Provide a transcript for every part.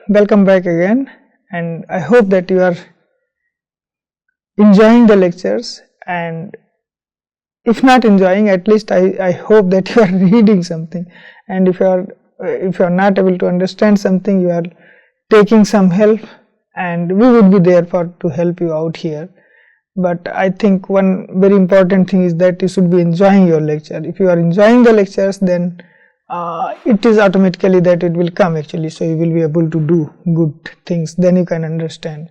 welcome back again, and I hope that you are enjoying the lectures, and if not enjoying, at least I hope that you are reading something, and if you are not able to understand something, you are taking some help, and we would be there to help you out here. But I think one very important thing is that you should be enjoying your lecture. If you are enjoying the lectures, then it is automatically that it will come actually, so you will be able to do good things, then you can understand.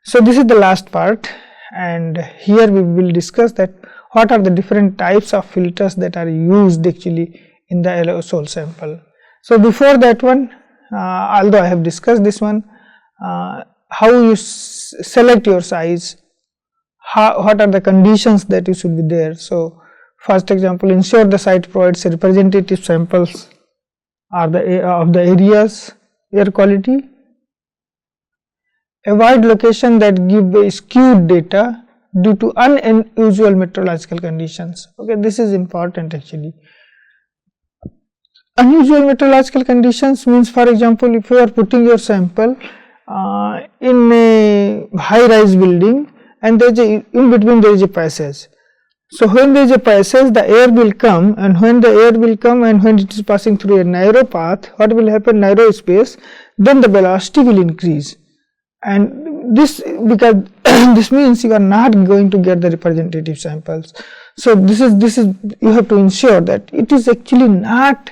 So this is the last part, and here we will discuss that what are the different types of filters that are used actually in the aerosol sample. So before that one, although I have discussed this one, how you select your size, what are the conditions that you should be there. So first example, ensure the site provides representative samples of the area's air quality. Avoid location that give skewed data due to unusual meteorological conditions. Okay, this is important actually. Unusual meteorological conditions means, for example, if you are putting your sample in a high-rise building and in between there is a passage. So when there is a passage, the air will come, and when the air will come and when it is passing through a narrow path, what will happen? Narrow space, then the velocity will increase, and this because this means you are not going to get the representative samples. So this is you have to ensure that it is actually not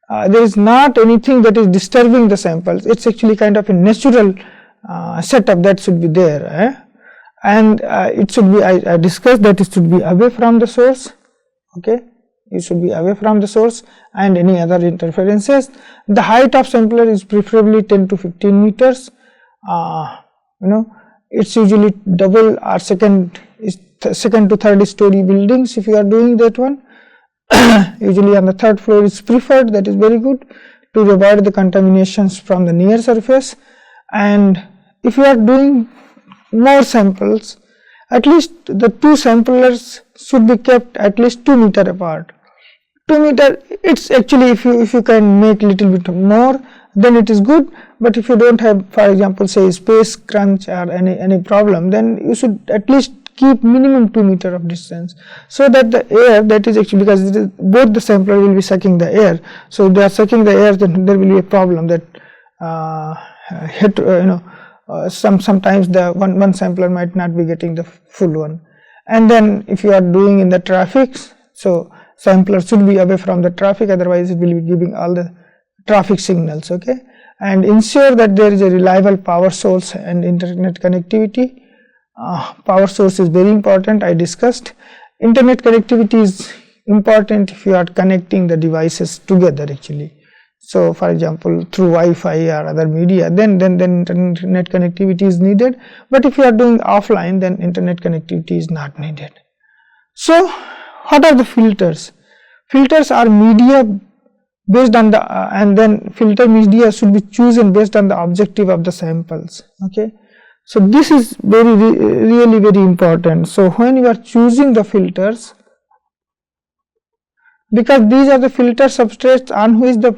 there is not anything that is disturbing the samples. It's actually kind of a natural setup that should be there. And it should be, I discussed that it should be away from the source. Okay, it should be away from the source and any other interferences. The height of sampler is preferably 10 to 15 meters. It's usually double or second to third story buildings if you are doing that one. Usually on the third floor is preferred, that is very good to avoid the contaminations from the near surface. And if you are doing more samples, at least the two samplers should be kept at least 2 meters apart. 2 meters, it's actually if you can make little bit more, then it is good. But if you don't have, for example, say space crunch or any problem, then you should at least keep minimum 2 meters of distance, so that the air that is actually, because both the sampler will be sucking the air, so if they are sucking the air, then there will be a problem that sometimes the one sampler might not be getting the full one. And then if you are doing in the traffic, so sampler should be away from the traffic, otherwise it will be giving all the traffic signals. Okay, and ensure that there is a reliable power source and internet connectivity. Power source is very important. I discussed internet connectivity is important if you are connecting the devices together actually. So for example, through Wi-Fi or other media, then internet connectivity is needed. But if you are doing offline, then internet connectivity is not needed. So what are the filters? Filters are media based on the and then filter media should be chosen based on the objective of the samples. Okay, so this is really very important. So when you are choosing the filters, because these are the filter substrates on which the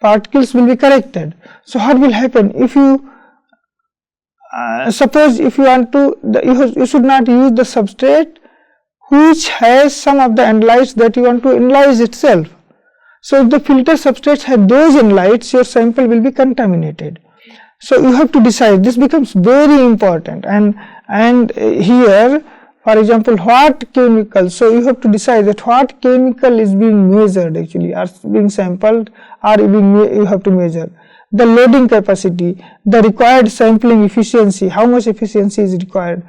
particles will be collected. So what will happen if you suppose if you want to, you should not use the substrate which has some of the analytes that you want to analyze itself. So if the filter substrates have those analytes, your sample will be contaminated. So you have to decide. This becomes very important, and here, for example, what chemical, so you have to decide that what chemical is being measured actually, or being sampled, or you have to measure the loading capacity, the required sampling efficiency, how much efficiency is required.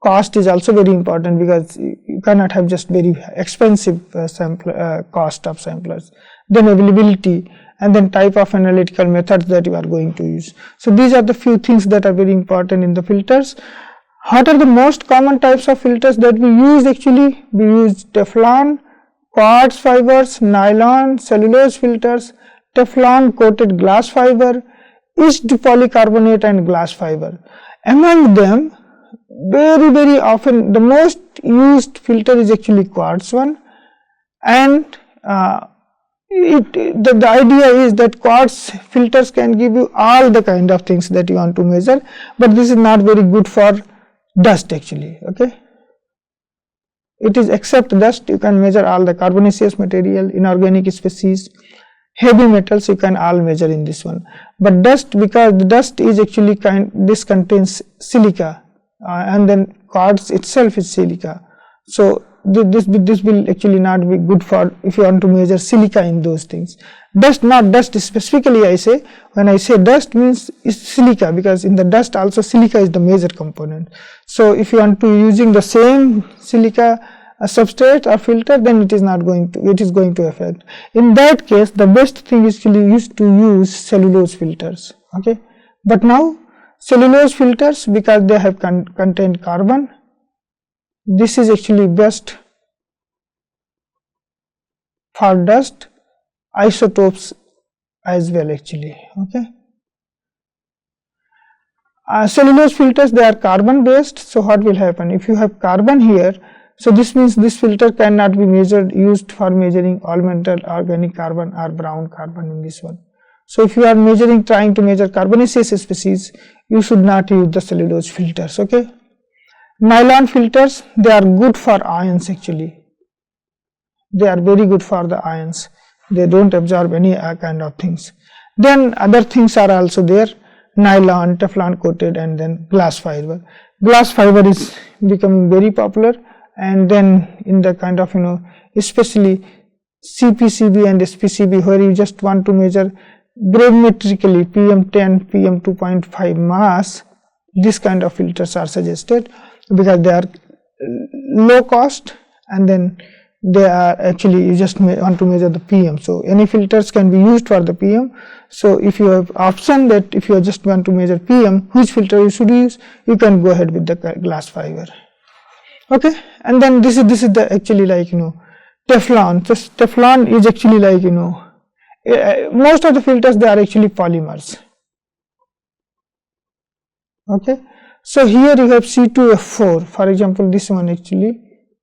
Cost is also very important, because you cannot have just very expensive cost of samplers. Then availability, and then type of analytical methods that you are going to use. So these are the few things that are very important in the filters. What are the most common types of filters that we use actually? We use Teflon, quartz fibers, nylon, cellulose filters, Teflon coated glass fiber, etched polycarbonate and glass fiber. Among them, very often the most used filter is actually quartz one, and the idea is that quartz filters can give you all the kind of things that you want to measure, but this is not very good for dust actually. Okay, it is except dust you can measure all the carbonaceous material, inorganic species, heavy metals you can all measure in this one, but dust, because the dust is actually this contains silica and then quartz itself is silica. So this will actually not be good for if you want to measure silica in those things. Dust, not dust specifically I say, when I say dust means is silica, because in the dust also silica is the major component. So if you want to using the same silica substrate or filter, then it is going to affect. In that case the best thing is actually used to use cellulose filters. Okay, but now cellulose filters, because they have contain carbon, this is actually best for dust, isotopes as well actually. Okay, cellulose filters, they are carbon based. So what will happen if you have carbon here? So this means this filter cannot be used for measuring all metal, organic carbon or brown carbon in this one. So if you are trying to measure carbonaceous species, you should not use the cellulose filters. Okay, nylon filters, they are good for ions actually. They are very good for the ions. They don't absorb any kind of things. Then other things are also there, nylon, Teflon coated, and then glass fiber. Glass fiber is becoming very popular, and then in the kind of especially CPCB and SPCB, where you just want to measure gravimetrically PM10, PM2.5 mass, this kind of filters are suggested because they are low cost, and then they are actually, you just want to measure the PM. So any filters can be used for the PM. So if you have option that if you just want to measure PM, which filter you should use, you can go ahead with the glass fiber. Okay, and then this is the actually Teflon. So Teflon is actually most of the filters, they are actually polymers. Okay, so here you have C2F4, for example this one actually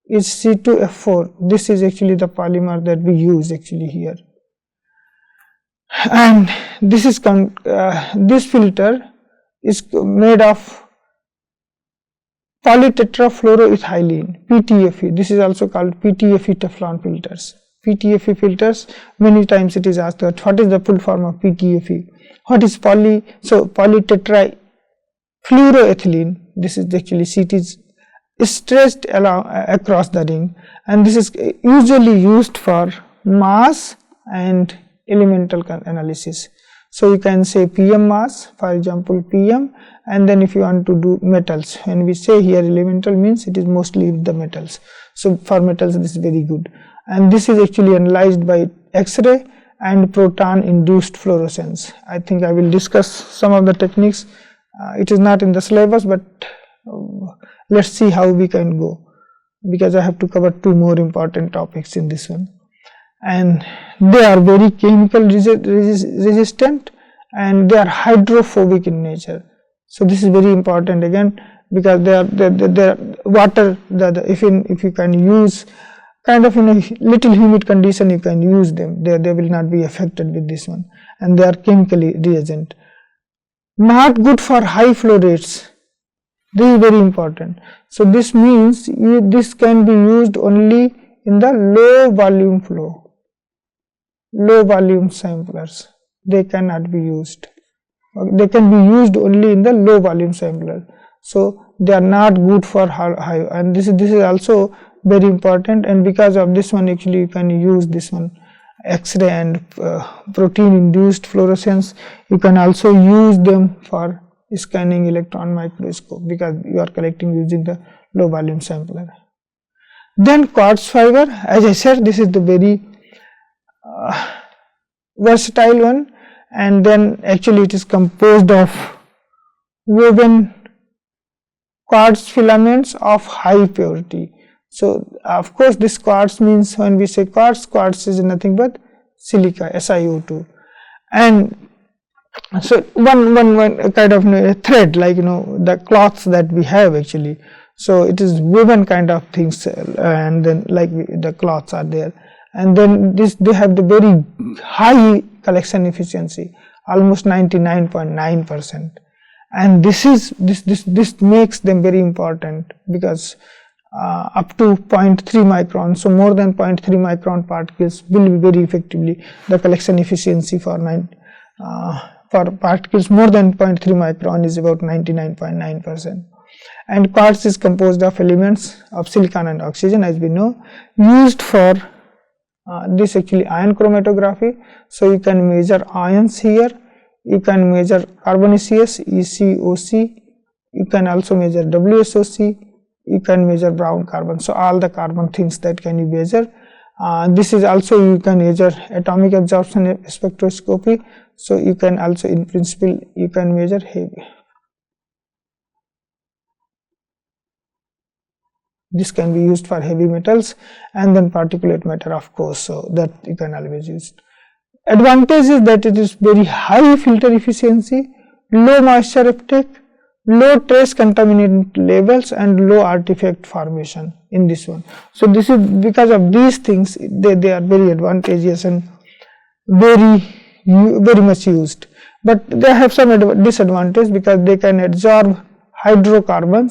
is C2F4. This is actually the polymer that we use actually here, and this is this filter is made of polytetrafluoroethylene, PTFE. This is also called PTFE Teflon filters. PTFE filters, many times it is asked that what is the full form of PTFE, what is polytetrafluoroethylene. This is actually CT is stretched across the ring, and this is usually used for mass and elemental analysis. So you can say PM mass, for example PM, and then if you want to do metals, when we say here elemental means it is mostly the metals. So for metals this is very good, and this is actually analyzed by X-ray and proton induced fluorescence. I think I will discuss some of the techniques. It is not in the syllabus, but let's see how we can go, because I have to cover two more important topics in this one, and they are very chemical resistant, and they are hydrophobic in nature. So this is very important again, because they are water. If you can use kind of little humid condition, you can use them. They will not be affected with this one, and they are chemically reagent. Not good for high flow rates. This is very important. So this means this can be used only in the low volume flow. Low volume samplers, they cannot be used. They can be used only in the low volume sampler. So they are not good for high, and this is also very important. And because of this one, actually you can use this one, X-ray and protein induced fluorescence. You can also use them for scanning electron microscope, because you are collecting using the low volume sampler. Then quartz fiber, as I said, this is the very versatile one, and then actually it is composed of woven quartz filaments of high purity. So of course this quartz means, when we say quartz, quartz is nothing but silica, SiO2, and so one kind of thread, like the cloths that we have actually. So it is woven kind of things, and then like the cloths are there, and then they have the very high collection efficiency, almost 99.9%, and this makes them very important because up to 0.3 micron, so more than 0.3 micron particles will be very effectively the collection efficiency for particles more than 0.3 micron is about 99.9%. And quartz is composed of elements of silicon and oxygen, as we know, used for this actually ion chromatography. So you can measure ions here, you can measure carbonaceous ECOC, you can also measure WSOC, you can measure brown carbon. So all the carbon things that can you measure. This is also you can measure atomic absorption spectroscopy. So you can also, in principle, you can measure heavy. This can be used for heavy metals, and then particulate matter, of course, so that you can always use. Advantage is that it is very high filter efficiency, low moisture uptake, low trace contaminant levels, and low artifact formation in this one. So this is because of these things, they are very advantageous and very much used. But they have some disadvantage because they can absorb hydrocarbon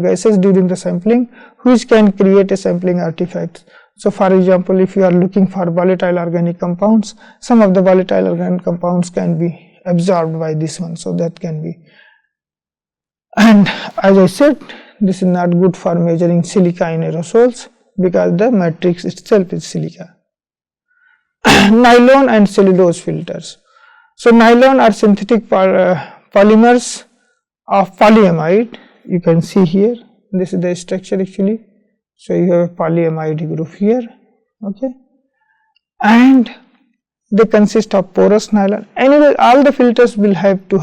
gases during the sampling, which can create a sampling artifact. So for example, if you are looking for volatile organic compounds, some of the volatile organic compounds can be absorbed by this one, so that can be. And as I said, this is not good for measuring silica in aerosols because the matrix itself is silica. Nylon and cellulose filters. So nylon are synthetic polymers of polyamide. You can see here, this is the structure actually. So you have a polyamide group here, okay, and they consist of porous nylon. Anyway, all the filters will have to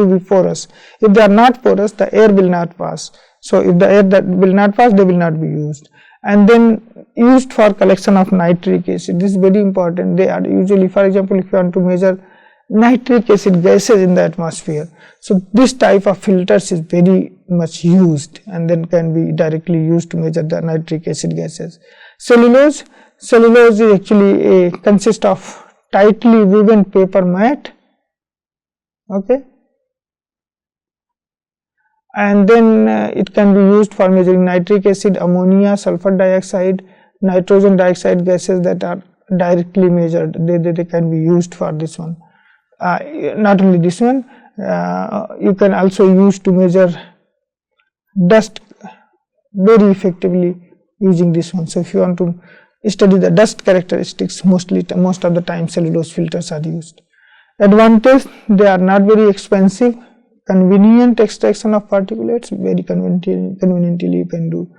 be porous. If they are not porous, the air will not pass. So if the air that will not pass, they will not be used. And then used for collection of nitric acid. This is very important. They are usually, for example, if you want to measure nitric acid gases in the atmosphere, so this type of filters is very much used, and then can be directly used to measure the nitric acid gases. Cellulose is actually consists of tightly woven paper mat, okay, and then it can be used for measuring nitric acid, ammonia, sulfur dioxide, nitrogen dioxide gases that are directly measured. They can be used for this one. Not only this one, you can also use to measure dust very effectively using this one. So if you want to study the dust characteristics, most of the time cellulose filters are used. Advantage, they are not very expensive, convenient extraction of particulates, very conveniently you can do.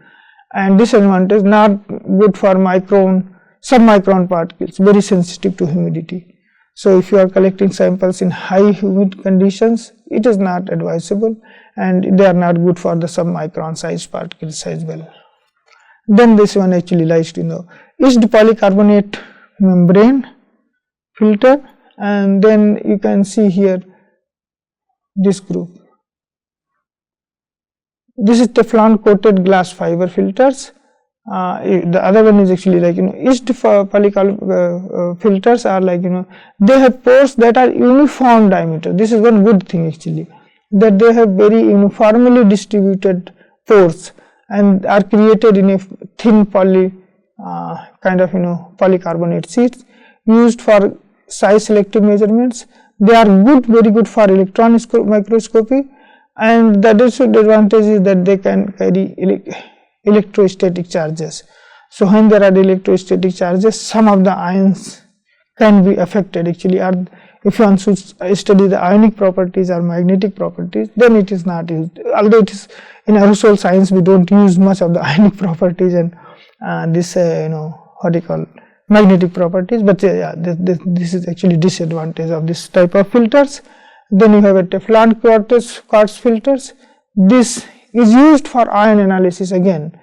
And disadvantage, not good for submicron particles, very sensitive to humidity. So if you are collecting samples in high humid conditions, it is not advisable, and they are not good for the submicron size particles as well. Then this one actually lies to know etched polycarbonate membrane filter, and then you can see here this group. This is Teflon coated glass fiber filters. The other one is actually like etched polycarbonate filters are like they have pores that are uniform diameter. This is one good thing actually, that they have very uniformly distributed pores and are created in a thin kind of polycarbonate sheets used for size selective measurements. They are very good for electron microscopy, and the disadvantage is that they can carry electrostatic charges. So when there are electrostatic charges, some of the ions can be affected actually, or if you want to study the ionic properties or magnetic properties, then it is not used. Although it is in aerosol science, we don't use much of the ionic properties and this what you call magnetic properties, but this is actually disadvantage of this type of filters. Then you have a Teflon quartz filters. This is used for ion analysis again.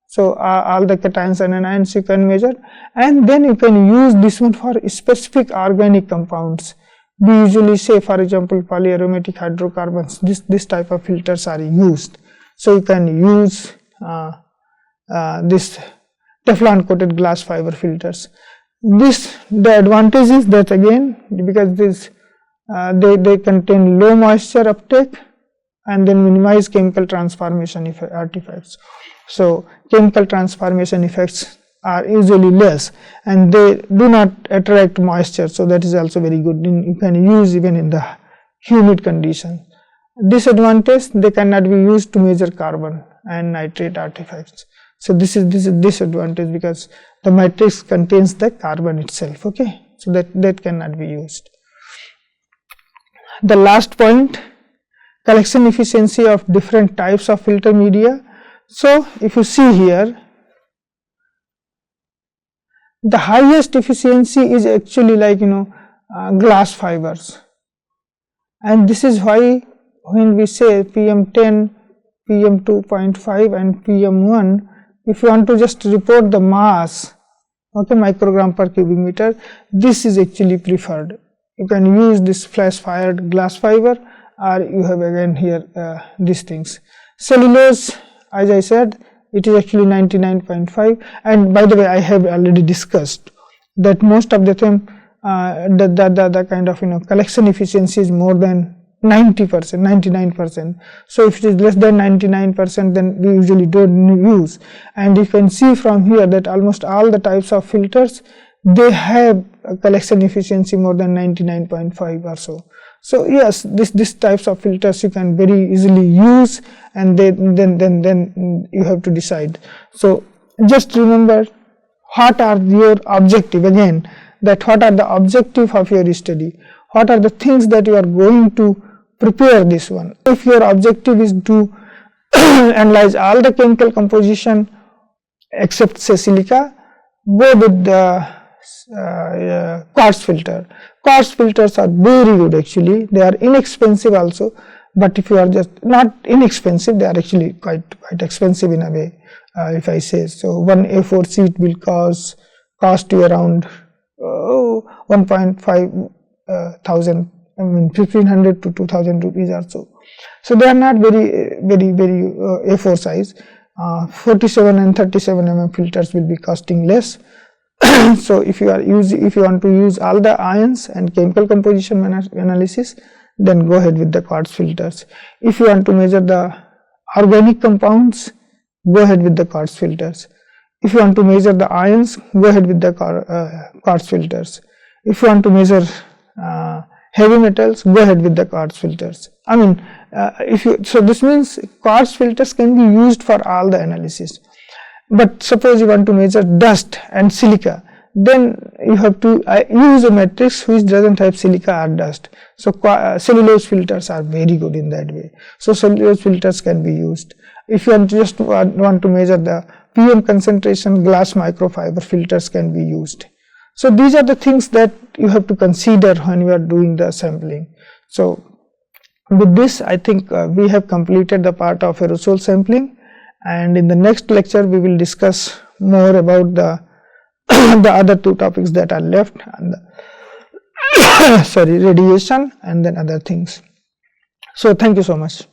So all the cations and anions you can measure, and then you can use this one for specific organic compounds. We usually say, for example, polyaromatic hydrocarbons. This type of filters are used. So you can use this Teflon coated glass fiber filters. The advantage is that again, because they contain low moisture uptake and then minimize chemical transformation artifacts. So chemical transformation effects are usually less and they do not attract moisture, so that is also very good. You can use even in the humid condition. Disadvantage, they cannot be used to measure carbon and nitrate artifacts. So this is disadvantage because the matrix contains the carbon itself, okay, so that cannot be used. The last point, collection efficiency of different types of filter media. So if you see here, the highest efficiency is actually like glass fibers, and this is why when we say PM10, PM2.5 and PM1, if you want to just report the mass, okay, microgram per cubic meter, this is actually preferred. You can use this flash fired glass fiber, or you have again here these things. Cellulose, as I said, it is actually 99.5, and by the way, I have already discussed that most of the time the kind of collection efficiency is more than 90%, 99%. So if it is less than 99%, then we usually don't use. And you can see from here that almost all the types of filters, they have a collection efficiency more than 99.5 or so. So yes, this types of filters you can very easily use, and then you have to decide. So just remember what are your objective, again, that what are the objective of your study, what are the things that you are going to prepare this one. If your objective is to analyze all the chemical composition except say silica, go with the quartz filter. Quartz filters are very good actually, they are inexpensive also, but if you are just not inexpensive, they are actually quite expensive in a way, if I say so. One A4 sheet will cost you around 1.5 thousand, 1500 to 2000 rupees or so. So they are not very A4 size. 47 and 37 mm filters will be costing less. So if you want to use all the ions and chemical composition analysis, then go ahead with the quartz filters. If you want to measure the organic compounds, go ahead with the quartz filters. If you want to measure the ions, go ahead with the quartz filters. If you want to measure heavy metals, go ahead with the quartz filters. I mean, so this means quartz filters can be used for all the analysis. But suppose you want to measure dust and silica, then you have to use a matrix which doesn't have silica or dust. So cellulose filters are very good in that way. So cellulose filters can be used. If you just want to measure the PM concentration, glass microfiber filters can be used. So these are the things that you have to consider when you are doing the sampling. So with this, I think we have completed the part of aerosol sampling, and in the next lecture we will discuss more about the the other two topics that are left, and the radiation and then other things. So thank you so much.